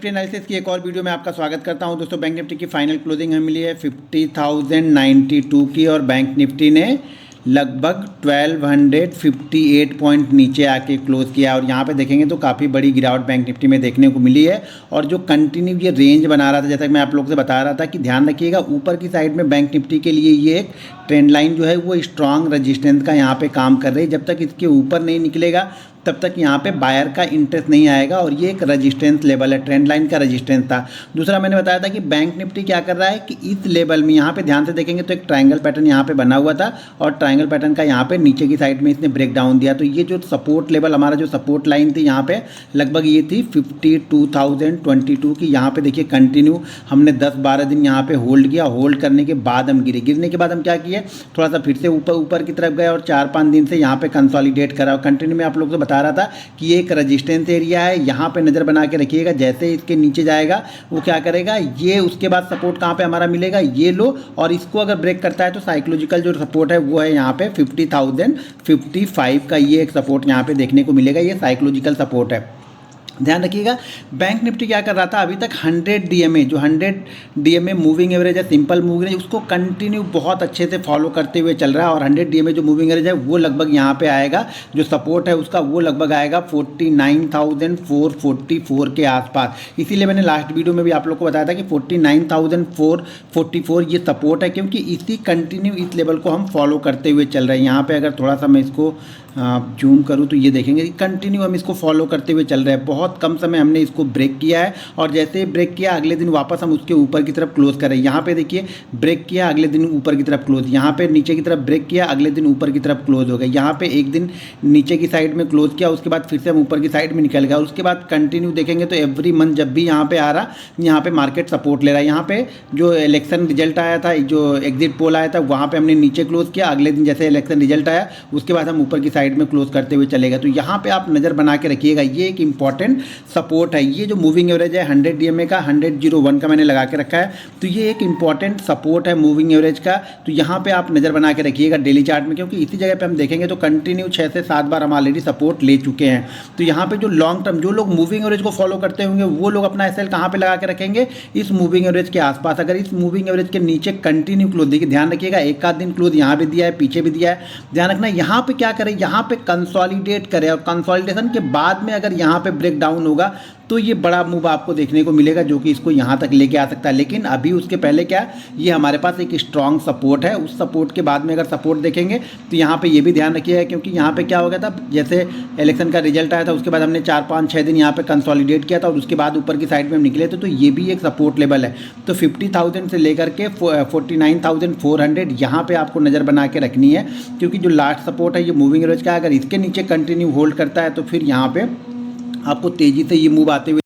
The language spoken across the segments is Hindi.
निफ्टी एनालिसिस की एक और वीडियो में आपका स्वागत करता हूं। दोस्तों बैंक निफ्टी की फाइनल क्लोजिंग हमें मिली है 50,092 की और बैंक निफ्टी ने लगभग 1258 पॉइंट नीचे आके क्लोज किया और यहाँ पे देखेंगे तो काफ़ी बड़ी गिरावट बैंक निफ्टी में देखने को मिली है। और जो कंटिन्यू ये रेंज बना रहा था, जैसा कि मैं आप लोगों से बता रहा था कि ध्यान रखिएगा ऊपर की साइड में बैंक निफ्टी के लिए ये एक ट्रेंड लाइन जो है वो स्ट्रांग रेजिस्टेंस का यहाँ पे काम कर रही है। जब तक इसके ऊपर नहीं निकलेगा तब तक यहाँ पे बायर का इंटरेस्ट नहीं आएगा और ये एक रेजिस्टेंस लेवल है, ट्रेंड लाइन का रेजिस्टेंस था। दूसरा मैंने बताया था कि बैंक निफ्टी क्या कर रहा है कि इस लेवल में यहाँ पे ध्यान से देखेंगे तो एक ट्रायंगल पैटर्न यहाँ पे बना हुआ था और ट्रायंगल पैटर्न का यहाँ पे नीचे की साइड में इसने ब्रेक डाउन दिया। तो ये जो सपोर्ट लेवल, हमारा जो सपोर्ट लाइन थी यहाँ पे लगभग ये थी 52,022 की। यहाँ पे देखिए कंटिन्यू हमने 10-12 दिन यहाँ पे होल्ड किया। होल्ड करने के बाद हम गिरने के बाद हम क्या किए, थोड़ा सा फिर से ऊपर की तरफ गए और 4-5 दिन से यहाँ पे कंसोलिडेट करा। कंटिन्यू में आप लोग को बता रहा था कि ये एक रेजिस्टेंस एरिया है, यहाँ पे नज़र बना के रखिएगा। जैसे इसके नीचे जाएगा वो क्या करेगा, ये उसके बाद सपोर्ट कहाँ पे हमारा मिलेगा, ये लो, और इसको अगर ब्रेक करता है तो साइकोलॉजिकल जो सपोर्ट है वो है यहाँ पे 50,055 का। ये एक सपोर्ट यहाँ पे देखने को मिलेगा, ये साइकोलॉजिकल सपोर्ट है। ध्यान रखिएगा बैंक निफ्टी क्या कर रहा था, अभी तक 100 डीएमए जो 100 डीएमए मूविंग एवरेज है, सिंपल मूविंग एवरेज, उसको कंटिन्यू बहुत अच्छे से फॉलो करते हुए चल रहा है। और 100 डीएमए जो मूविंग एवरेज है वो लगभग यहाँ पे आएगा, जो सपोर्ट है उसका वो लगभग आएगा 49,444 के आसपास। इसीलिए मैंने लास्ट वीडियो में भी आप लोग को बताया था कि 49,444 ये सपोर्ट है, क्योंकि इसी कंटिन्यू इस लेवल को हम फॉलो करते हुए चल रहे हैं। यहाँ पर अगर थोड़ा सा मैं इसको जूम करूँ तो ये देखेंगे कि कंटिन्यू हम इसको फॉलो करते हुए चल रहे हैं। बहुत कम समय हमने इसको ब्रेक किया है और जैसे ही ब्रेक किया अगले दिन वापस हम उसके ऊपर की तरफ क्लोज करें। यहाँ पे देखिए ब्रेक किया, अगले दिन ऊपर की तरफ क्लोज, यहाँ पे नीचे की तरफ ब्रेक किया, अगले दिन ऊपर की तरफ क्लोज हो गया। यहाँ पे एक दिन नीचे की साइड में क्लोज किया, उसके बाद फिर से हम ऊपर की साइड में निकल गया। उसके बाद कंटिन्यू देखेंगे तो एवरी मंथ जब भी यहाँ पे आ रहा, यहाँ पे मार्केट सपोर्ट ले रहा है। यहाँ पे जो इलेक्शन रिजल्ट आया था, जो एग्जिट पोल आया था, वहाँ पे हमने नीचे क्लोज किया। अगले दिन जैसे इलेक्शन रिजल्ट आया उसके बाद हम ऊपर की साइड में क्लोज करते हुए चलेगा। तो यहाँ पे आप नज़र बना के रखिएगा, ये एक इंपॉर्टेंट सपोर्ट है। ये जो मूविंग एवरेज है 100 डीएमए का, 100.01 का मैंने लगा के रखा है, तो ये एक इंपॉर्टेंट सपोर्ट है मूविंग एवरेज का। तो यहाँ पे आप नज़र बना के रखिएगा डेली चार्ट में, क्योंकि इसी जगह पे हम देखेंगे तो कंटिन्यू 6 से 7 बार हम ऑलरेडी सपोर्ट ले चुके हैं। तो यहाँ पे जो लॉन्ग टर्म जो लोग मूविंग एवरेज को फॉलो करते होंगे वो लोग अपना एसएल कहाँ पे लगा के रखेंगे, इस मूविंग एवरेज के आसपास। अगर इस मूविंग एवरेज के नीचे कंटिन्यू क्लोज, देखिए ध्यान रखिएगा, एक आध दिन क्लोज यहाँ भी दिया है, पीछे भी दिया है। ध्यान रखना यहाँ पे क्या करें, यहाँ पे कंसोलिडेट करें और कंसोलिडेशन के बाद में अगर यहाँ पे ब्रेक डाउन होगा तो ये बड़ा मूव आपको देखने को मिलेगा, जो कि इसको यहाँ तक लेके आ सकता है। लेकिन अभी उसके पहले क्या, ये हमारे पास एक स्ट्रॉन्ग सपोर्ट है। उस सपोर्ट के बाद में अगर सपोर्ट देखेंगे तो यहाँ पे ये भी ध्यान रखिएगा, क्योंकि यहाँ पे क्या हो गया था, जैसे इलेक्शन का रिजल्ट आया था उसके बाद हमने 4-5-6 दिन यहाँ पे कंसोलिडेट किया था और उसके बाद ऊपर की साइड में हम निकले थे। तो ये भी एक सपोर्ट लेवल है। तो 50,000 से लेकर के 49,400 यहाँ पे आपको नज़र बना के रखनी है, क्योंकि जो लास्ट सपोर्ट है ये मूविंग एवरेज का, अगर इसके नीचे कंटिन्यू होल्ड करता है तो फिर यहाँ पे आपको तेज़ी से ये मूव आते हुए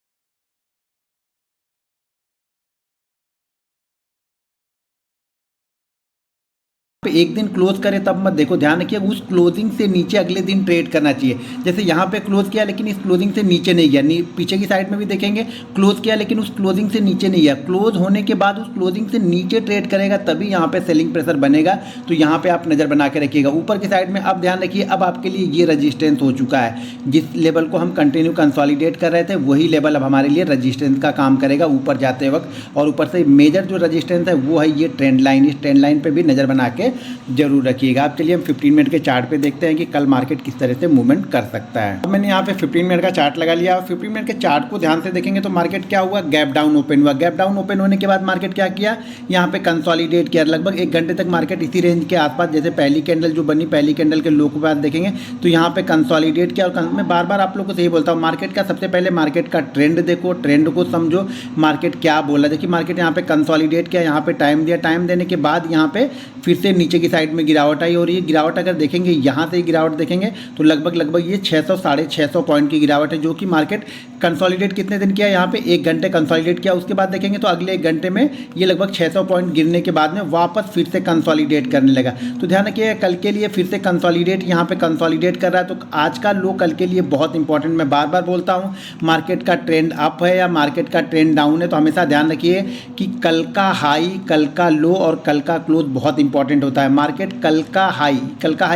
एक दिन क्लोज करे तब मत देखो। ध्यान रखिए उस क्लोजिंग से नीचे अगले दिन ट्रेड करना चाहिए। जैसे यहाँ पे क्लोज किया लेकिन इस क्लोजिंग से नीचे नहीं गया, पीछे की साइड में भी देखेंगे क्लोज किया लेकिन उस क्लोजिंग से नीचे नहीं गया। क्लोज होने के बाद उस क्लोजिंग से नीचे ट्रेड करेगा तभी यहाँ पे सेलिंग प्रेशर बनेगा। तो यहाँ पे आप नज़र बना के रखिएगा ऊपर की साइड में। अब ध्यान रखिए, अब आपके लिए ये रजिस्टेंस हो चुका है, जिस लेवल को हम कंटिन्यू कंसोलिडेट कर रहे थे वही लेवल अब हमारे लिए रजिस्टेंस का काम करेगा ऊपर जाते वक्त। और ऊपर से मेजर जो रजिस्टेंस है वो है ये ट्रेंड लाइन। इस ट्रेंड लाइन पर भी नज़र बना के जरूर रखिएगा। अब चलिए हम 15 मिनट के चार्ट पे देखते हैं कि कल मार्केट किस तरह से मूवमेंट कर सकता है। अब मैंने यहाँ पे 15 मिनट का चार्ट लगा लिया। 15 मिनट के चार्ट को ध्यान से देखेंगे तो मार्केट क्या हुआ, गैप डाउन ओपन हुआ। गैप डाउन ओपन होने के बाद मार्केट क्या किया, यहाँ पे कंसोलिडेट किया। लगभग 1 घंटे तक मार्केट इसी रेंज के आसपास, जैसे पहली कैंडल जो बनी, पहली कैंडल के लो के बाद देखेंगे तो यहाँ पे कंसोलिडेट किया। और मैं बार बार आप लोग को सही बोलता हूँ, मार्केट का सबसे पहले मार्केट का ट्रेंड देखो, ट्रेंड को समझो, मार्केट क्या बोला। देखिए मार्केट यहाँ पे कंसोलिडेट किया, यहाँ पे टाइम दिया, टाइम देने के बाद यहाँ पे फिर से नीचे की साइड में गिरावट आई। और ये गिरावट अगर देखेंगे, यहाँ से गिरावट देखेंगे तो लगभग ये 600-650 पॉइंट की गिरावट है, जो कि मार्केट कंसोलिडेट कितने दिन किया, यहाँ पे 1 घंटे कंसोलिडेट किया। उसके बाद देखेंगे तो अगले 1 घंटे में ये लगभग 600 पॉइंट गिरने के बाद में वापस फिर से कंसोलिडेट करने लगा। तो ध्यान रखिए कल के लिए फिर से कंसोलिडेट यहाँ पे कंसोलिडेट कर रहा है। तो आज का लो कल के लिए बहुत इंपॉर्टेंट, मैं बार बार बोलता हूँ, मार्केट का ट्रेंड अप है या मार्केट का ट्रेंड डाउन है, तो हमेशा ध्यान रखिए कि कल का हाई, कल का लो और कल का क्लोज बहुत इंपॉर्टेंट होता है। मार्केट कल का हाई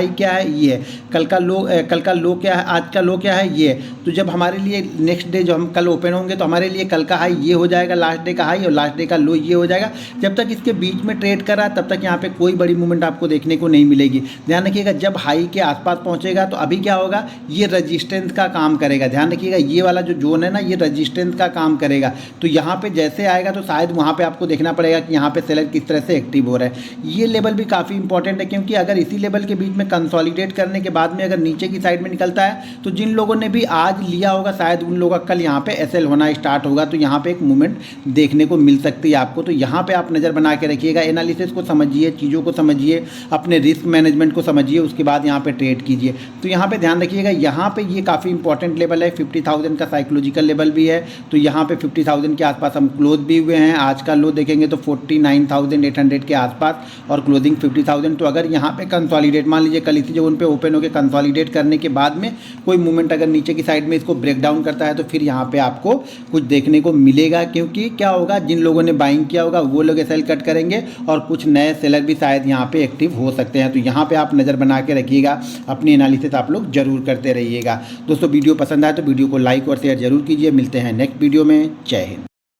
क्या है, ये है। कल का लो क्या है, आज का लो क्या है, ये है। तो जब हमारे लिए नेक्स्ट डे डे जो हम कल ओपन होंगे तो हमारे लिए कल का हाई ये हो जाएगा, लास्ट डे का हाई, और लास्ट डे का लो ये हो जाएगा। जब तक इसके बीच में ट्रेड कर रहा है तब तक यहाँ पे कोई बड़ी मूवमेंट आपको देखने को नहीं मिलेगी। ध्यान रखिएगा जब हाई के आसपास पहुँचेगा तो अभी क्या होगा, ये रजिस्टेंस का काम करेगा। ध्यान रखिएगा ये वाला जो जोन है ना, ये रजिस्टेंस का काम करेगा। तो यहाँ पे जैसे आएगा तो शायद वहाँ पे आपको देखना पड़ेगा कि यहाँ पे सेलर किस तरह से एक्टिव हो रहा है। ये लेवल भी काफ़ी इंपॉर्टेंट है, क्योंकि अगर इसी लेवल के बीच में कंसोलिडेट करने के बाद में अगर नीचे की साइड में निकलता है तो जिन लोगों ने भी आज लिया होगा शायद उन लोगों का कल यहाँ पे एसएल होना स्टार्ट होगा। तो यहाँ पे एक मूवमेंट देखने को मिल सकती है आपको। तो यहाँ पे आप नज़र बना के रखिएगा, एनालिसिस को समझिए, चीज़ों को समझिए, अपने रिस्क मैनेजमेंट को समझिए, उसके बाद यहाँ पे ट्रेड कीजिए। तो यहाँ पे ध्यान रखिएगा, यहाँ पे ये काफ़ी इंपॉर्टेंट लेवल है, 50,000 का साइकोलॉजिकल लेवल भी है। तो यहाँ पे 50,000 के आसपास हम क्लोज भी हुए हैं। आज का लो देखेंगे तो 49,800 के आसपास और क्लोजिंग 50,000। तो अगर यहाँ पे कंसोलिडेट, मान लीजिए कल इसी जगह पे ओपन होकर कंसोलिडेट करने के बाद में कोई मूवमेंट अगर नीचे की साइड में इसको ब्रेक डाउन करता है तो फिर यहाँ पे आपको कुछ देखने को मिलेगा। क्योंकि क्या होगा, जिन लोगों ने बाइंग किया होगा वो लोग सेल कट करेंगे और कुछ नए सेलर भी शायद यहाँ पे एक्टिव हो सकते हैं। तो यहाँ पे आप नज़र बना के रखिएगा, अपनी एनालिसिस आप लोग जरूर करते रहिएगा। दोस्तों वीडियो पसंद आए तो वीडियो को लाइक और शेयर जरूर कीजिए। मिलते हैं नेक्स्ट वीडियो में। जय हिंद।